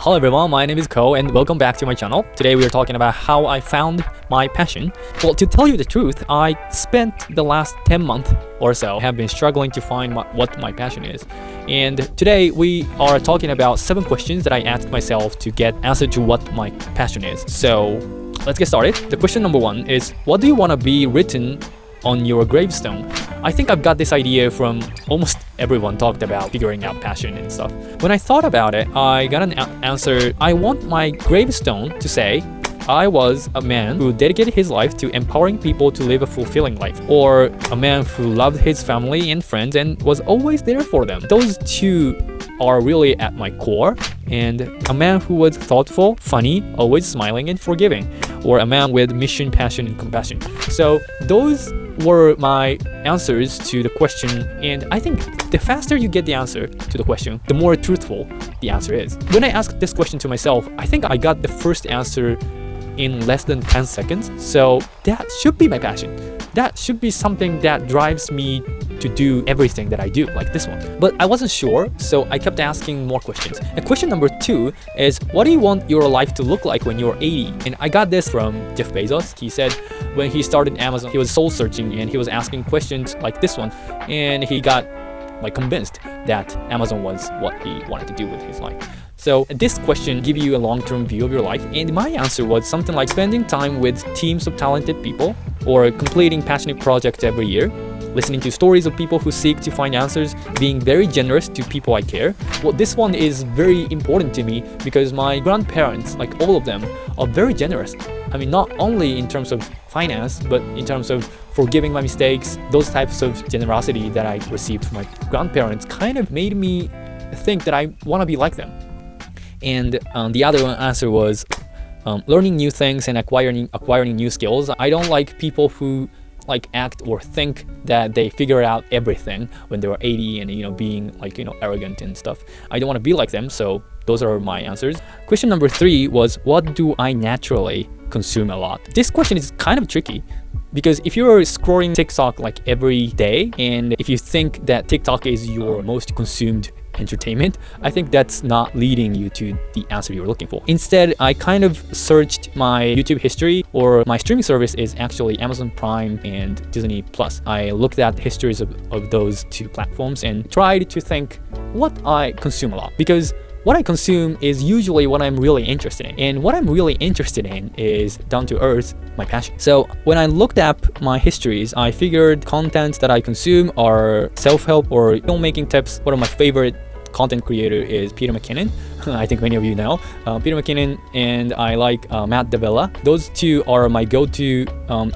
Hello everyone, my name is Ko and welcome back to my channel. Today we are talking about how I found my passion. Well, to tell you the truth, I spent the last 10 months or so have been struggling to find what my passion is. And today we are talking about 7 questions that I asked myself to get answer to what my passion is. So let's get started. The question number 1 is, what do you want to be written on your gravestone? I think I've got this idea from almost everyone talked about figuring out passion and stuff. When I thought about it, I got an answer. I want my gravestone to say, I was a man who dedicated his life to empowering people to live a fulfilling life, or a man who loved his family and friends and was always there for them. Those two are really at my core. And a man who was thoughtful, funny, always smiling and forgiving, or a man with mission, passion, and compassion. So those were my answers to the question, and I think the faster you get the answer to the question, the more truthful the answer is. When I asked this question to myself, I think I got the first answer in less than 10 seconds. So that should be my passion. That should be something that drives me to do everything that I do, like this one. But I wasn't sure, so I kept asking more questions. And question number 2 is, what do you want your life to look like when you're 80? And I got this from Jeff Bezos. He said when he started Amazon, he was soul searching and he was asking questions like this one, and he got convinced that Amazon was what he wanted to do with his life. So this question gives you a long-term view of your life, and my answer was something like spending time with teams of talented people, or completing passionate projects every year, listening to stories of people who seek to find answers, being very generous to people I care. Well, this one is very important to me because my grandparents, like all of them, are very generous. I mean, not only in terms of finance, but in terms of forgiving my mistakes. Those types of generosity that I received from my grandparents kind of made me think that I want to be like them. And the other answer was learning new things and acquiring new skills. I don't like people who act or think that they figure out everything when they were 80 and being arrogant and stuff. I don't want to be like them. So those are my answers. Question number 3 was, what do I naturally consume a lot? This question is kind of tricky, because if you're scrolling TikTok every day, and if you think that TikTok is your most consumed entertainment, I think that's not leading you to the answer you're looking for. Instead, I kind of searched my YouTube history, or my streaming service is actually Amazon Prime and Disney Plus. I looked at histories of those 2 platforms and tried to think what I consume a lot, because what I consume is usually what I'm really interested in. And what I'm really interested in is down to earth, my passion. So when I looked up my histories, I figured contents that I consume are self-help or filmmaking tips. One of my favorite content creator is Peter McKinnon. I think many of you know Peter McKinnon, and I like Matt Davella. Those 2 are my go-to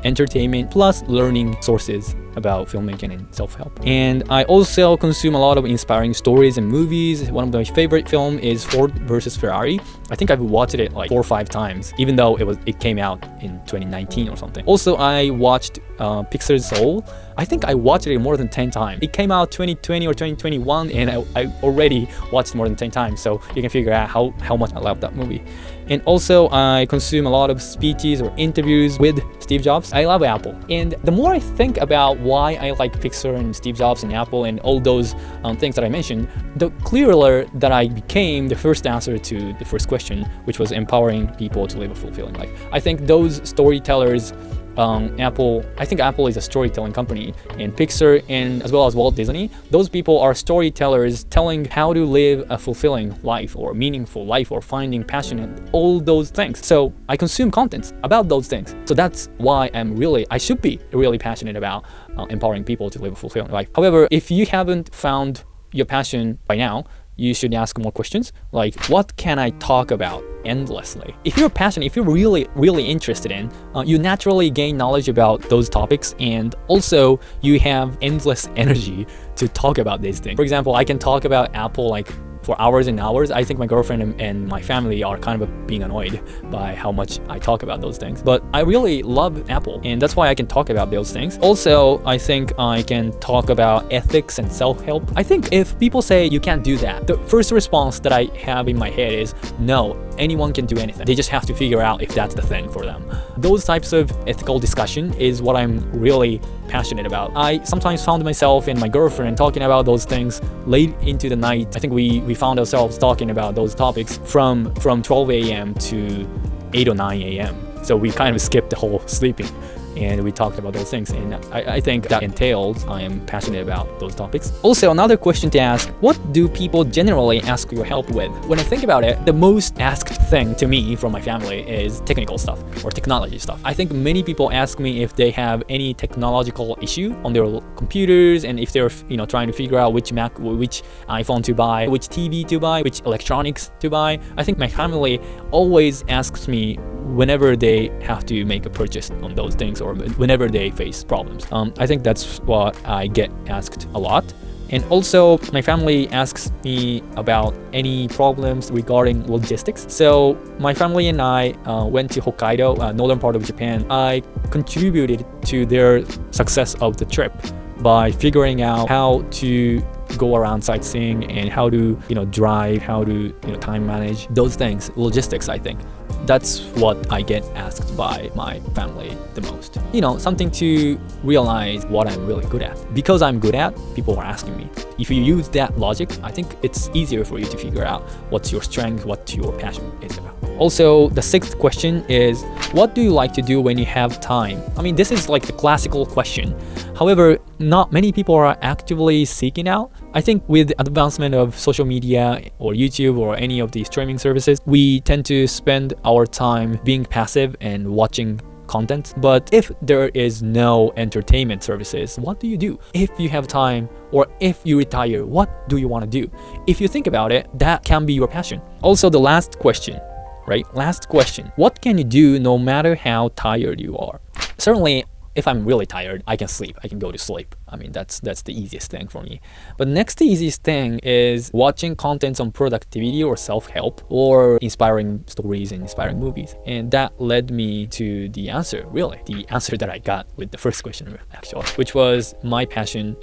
entertainment plus learning sources about filmmaking and self-help. And I also consume a lot of inspiring stories and movies. One of my favorite film is Ford versus Ferrari. I think I've watched it 4 or 5 times, even though it came out in 2019 or something. Also, I watched Pixar's Soul. I think I watched it more than 10 times. It came out 2020 or 2021, and I already watched it more than 10 times. So you can figure out how much I love that movie. And also, I consume a lot of speeches or interviews with Steve Jobs. I love Apple. And the more I think about why I like Pixar and Steve Jobs and Apple and all those things that I mentioned, the clearer that I became the first answer to the first question, which was empowering people to live a fulfilling life. I think those storytellers, I think Apple is a storytelling company, and Pixar, and as well as Walt Disney, those people are storytellers telling how to live a fulfilling life or meaningful life or finding passion and all those things. So I consume content about those things. So that's why I should be really passionate about empowering people to live a fulfilling life. However, if you haven't found your passion by now, you should ask more questions like, what can I talk about endlessly? If you're passionate, if you're really interested in, you naturally gain knowledge about those topics, and also you have endless energy to talk about these things. For example, I can talk about Apple for hours and hours. I think my girlfriend and my family are kind of being annoyed by how much I talk about those things. But I really love Apple, and that's why I can talk about those things. Also, I think I can talk about ethics and self-help. I think if people say you can't do that, the first response that I have in my head is, no, anyone can do anything. They just have to figure out if that's the thing for them. Those types of ethical discussion is what I'm really passionate about. I sometimes found myself and my girlfriend talking about those things late into the night. I think we found ourselves talking about those topics from 12 a.m. to 8 or 9 a.m. So we kind of skipped the whole sleeping, and we talked about those things, and I think that entails I am passionate about those topics. Also, another question to ask, what do people generally ask your help with? When I think about it, the most asked thing to me from my family is technical stuff or technology stuff. I think many people ask me if they have any technological issue on their computers, and if they're trying to figure out which Mac, which iPhone to buy, which TV to buy, which electronics to buy. I think my family always asks me whenever they have to make a purchase on those things, or whenever they face problems. I think that's what I get asked a lot. And also, my family asks me about any problems regarding logistics. So my family and I went to Hokkaido, northern part of Japan. I contributed to their success of the trip by figuring out how to go around sightseeing and how to drive, how to time manage those things, logistics. I think that's what I get asked by my family the most. Something to realize what I'm really good at. Because I'm good at, people are asking me. If you use that logic, I think it's easier for you to figure out what's your strength, what your passion is about. Also, the sixth question is, what do you like to do when you have time? I mean, this is like the classical question. However, not many people are actively seeking out. I think with the advancement of social media or YouTube or any of these streaming services, we tend to spend our time being passive and watching content. But if there is no entertainment services, what do you do? If you have time, or if you retire, what do you want to do? If you think about it, that can be your passion. Also, the last question, right? Last question. What can you do no matter how tired you are? Certainly, if I'm really tired, I can sleep. I can go to sleep. I mean, that's the easiest thing for me. But next easiest thing is watching contents on productivity or self-help or inspiring stories and inspiring movies. And that led me to the answer, really. The answer that I got with the first question, actually, which was my passion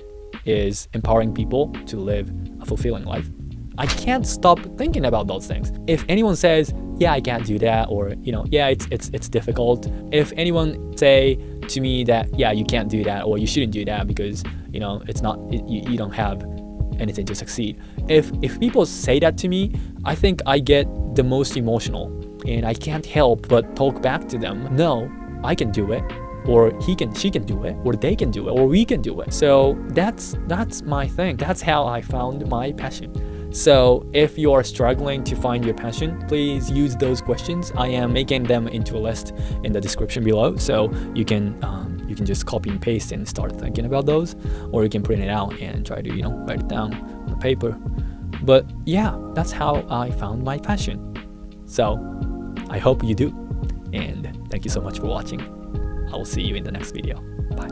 is empowering people to live a fulfilling life. I can't stop thinking about those things. If anyone says, yeah, I can't do that, or yeah, it's difficult. If anyone say to me that, yeah, you can't do that, or you shouldn't do that because it's not, you don't have anything to succeed. If people say that to me, I think I get the most emotional, and I can't help but talk back to them. No, I can do it, or she can do it, or they can do it, or we can do it. So that's my thing. That's how I found my passion. So if you are struggling to find your passion, please use those questions. I am making them into a list in the description below, so you can just copy and paste and start thinking about those, or you can print it out and try to write it down on the paper. But yeah, that's how I found my passion. So I hope you do, and thank you so much for watching. I will see you in the next video. Bye.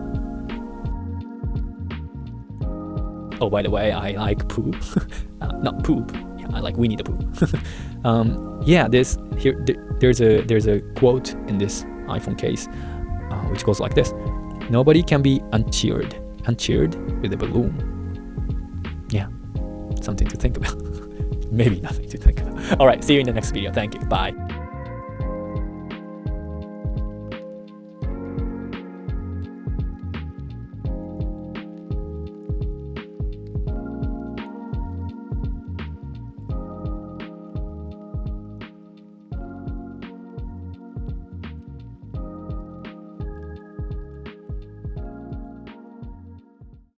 Oh, by the way, I like poo. Not poop. Yeah, I like Winnie the Pooh. Yeah, there's a quote in this iPhone case, which goes like this: "Nobody can be uncheered with a balloon." Yeah, something to think about. Maybe nothing to think about. All right, see you in the next video. Thank you. Bye.